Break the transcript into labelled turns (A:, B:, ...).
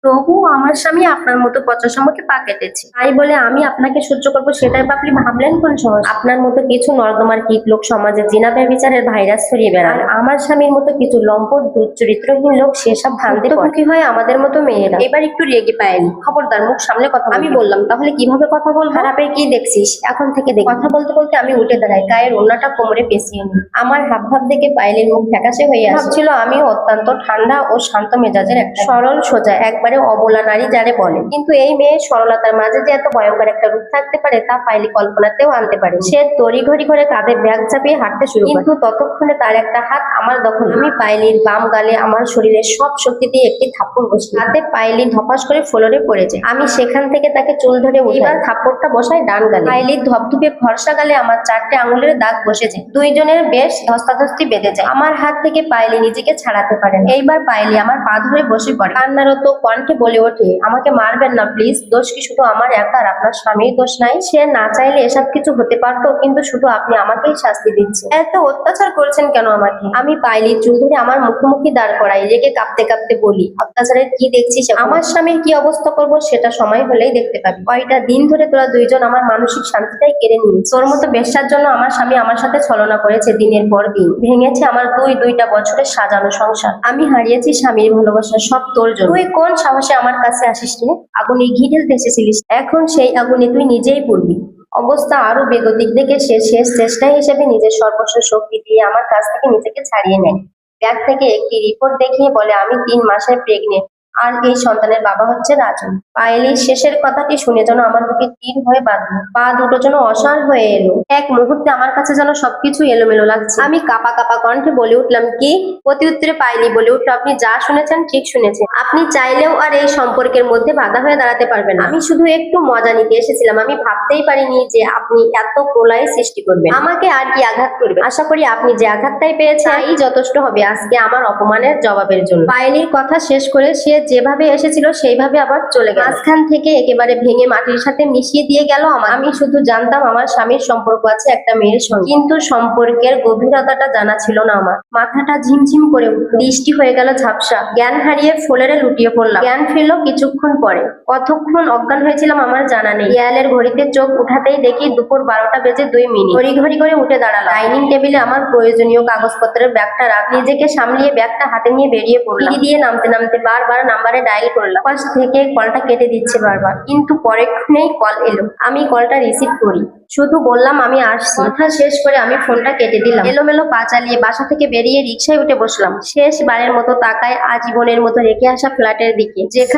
A: তবু আমার স্বামী আপনার মতো পচার সম্মুখে পা কেটেছে, তাই বলে আমি আপনাকে সহ্য করবো সেটাই বা আপনি ভাবলেন কোন সময়? আপনার মতো কিছু নর্দমার কীট লোক সমাজে জিনা ব্যভিচারের ভাইরাস ছড়িয়ে বেড়ায়, আর আমার স্বামীর মতো কিছু লম্পট দুশ্চরিত্রহীন লোক সেসব ভ্রান্তি কি হয় আমাদের মতো মেয়েরা। এবার একটু রেগে পায়নি, খবরদার মুখ সামলে কথা বলবি। আমি বললাম, তাহলে কিভাবে কথা বলবো? খারাপের কি দেখছিস? এখন থেকে দেখ। কথা বলতে বলতে আমি উঠে দাঁড়াই, গায়ের ওড়নাটা কোমরে পেঁচিয়ে নিই। আমার হাবভাব দেখে পায়েলের মুখ ফ্যাকাশে হয়ে আসে। ভাবছিল আমি অত্যন্ত ঠান্ডা ও শান্ত মেজাজের একটা সরল সোজা একবারে অবলা নারী যারে বলে, কিন্তু এই মেয়ে সরলতার মাঝে যে এত ভয়ঙ্কর একটা রূপ থাকতে পারে তা পাইলি কল্পনাতেও আনতে পারে। সে তড়িঘড়ি করে কাঁধে ব্যাগ চাপিয়ে হাঁটতে শুরু করে, কিন্তু ততক্ষণে তার একটা হাত আমার দখল। আমি পাইলির বাম গালে আমার শরীরের সব শক্তি দিয়ে একটি থাপ্পড় বসি, হাতে পাইলি ধপাস করে ফ্লোরে পড়ে যায়। আমি সেখান থেকে তাকে চুল ধরে এবার থাপ্পড়টা বসাই ডান গালে। পাইলির ধপধপে ফর্সা গালে আমার 4টে আঙুলের দাগ বসে যায়। দুইজনের বেশ ধস্তাধস্তি বেঁধে যায়। আমার হাত থেকে পাইলি নিজেকে ছাড়াতে পারেন। এইবার পাইলি আমার পা ধরে বসে পড়ে, কান্নারত কণ্ঠে বলে ওঠে, আমাকে মারবেন না প্লিজ, দোষ কি শুধু আমার একার? আপনার স্বামীর দোষ নাই? সে না চাইলে এসব কিছু হতে পারতো, কিন্তু শুধু আপনি আমাকেই শাস্তি দিচ্ছেন। এত অত্যাচার করছেন কেন আমাকে? আমি পাইলি চুল ধরে আমার মুখোমুখি দাঁড় করাই, রেগে কাঁপতে কাঁপতে বলি, অত্যাচারের কি দেখছিস? আমার স্বামীর কি অবস্থা করব সেটা সময় হলেই দেখতে পাবি। কয়টা দিন ধরে তোরা দুইজন আমার মানসিক শান্তিটাই কেড়ে নিয়েছিস। তোর মতো বেশ্যার জন্য আমার স্বামী আমার সাথে ছলনা করেছে, দিনের পর দিন ভেঙেছে আমার দুইটা বছরের সাজানো সংসার। আমি হারিয়েছি স্বামীর ভালোবাসা, সব তোর জন্য। তুই কোন সাহসে আমার কাছে আসিস রে? আগুনে ঘি ঢেলতে এসেছিলিস, এখন সেই আগুনে তুই নিজেই পড়বি। অবস্থা আরো বেগতিক দেখে সে শেষ চেষ্টা হিসেবে নিজের সর্বস্ব শক্তি দিয়ে আমার কাছ থেকে নিজেকে ছাড়িয়ে নেয়। ব্যাগ থেকে একটি রিপোর্ট দেখিয়ে বলে, আমি 3 মাসের প্রেগনেন্ট, আর এই সন্তানের বাবা হচ্ছে রাজন। পায়েলির শেষের কথাটি শুনে যেন আমার বুকে তীর হয়ে বাঁধলো, পা দুটো যেন অসাড় হয়ে এলো। এক মুহূর্তে আমার কাছে যেন সবকিছু এলোমেলো লাগছে। আমি কাঁপা কাঁপা কণ্ঠে বলে উঠলাম, কি? প্রতি উত্তরে পাইলি বলে উঠলো, আপনি যা শুনেছেন ঠিক শুনেছেন। আপনি চাইলেও আর এই সম্পর্কের মধ্যে বাধা হয়ে দাঁড়াতে পারবেন না। আমি শুধু একটু মজা নিতে এসেছিলাম। আমি ভাবতেই পারিনি যে আপনি এত প্রলয় সৃষ্টি করবেন, আমাকে আর কি আঘাত করবে। আশা করি আপনি যে আঘাতটাই পেয়েছেন তাই যথেষ্ট হবে আজকে আমার অপমানের জবাবের জন্য। পায়েলির কথা শেষ করে সে যেভাবে এসেছিল সেইভাবে আবার চলে গেল, মাঝখান থেকে একেবারে ভেঙে মাটির সাথে মিশিয়ে দিয়ে গেল আমার। আমি শুধু জানতাম আমার স্বামীর সম্পর্ক আছে একটা মেয়ের সঙ্গে, কিন্তু সম্পর্কের গভীরতাটা জানা ছিল না আমার। মাথাটা ঝিমঝিম করে উঠল, দৃষ্টি হয়ে গেল ঝাপসা, জ্ঞান হারিয়ে ফ্লোরে লুটিয়ে পড়লাম। জ্ঞান ফিরল কিছুক্ষণ পরে। কতক্ষণ অজ্ঞান হয়েছিলাম আমার জানা নেই। দেয়ালের ঘড়িতে চোখ উঠাতেই দেখি দুপুর 12টা বেজে 2 মিনিট। ঘড়ি করে উঠে দাঁড়ালাম। ডাইনিং টেবিলে আমার প্রয়োজনীয় কাগজপত্রের ব্যাগটা রাখ, নিজেকে সামলিয়ে ব্যাগটা হাতে নিয়ে বেরিয়ে পড়লাম। সিঁড়ি দিয়ে নামতে নামতে বারবার নাম্বারে ডায়াল করলাম। পাশ থেকে কলটা কেটে দিচ্ছে বারবার, কিন্তু পরেক্ষণেই কল এলো। আমি কলটা রিসিভ করি, শুধু বললাম আমি আসছি। কথা শেষ করে আমি ফোনটা কেটে দিলাম। এলোমেলো পা চালিয়ে বাসা থেকে বেরিয়ে রিকশায় উঠে বসলাম। শেষবারের মতো তাকায় আজীবনের মতো রেখে আসা ফ্ল্যাটের দিকে, যেখানে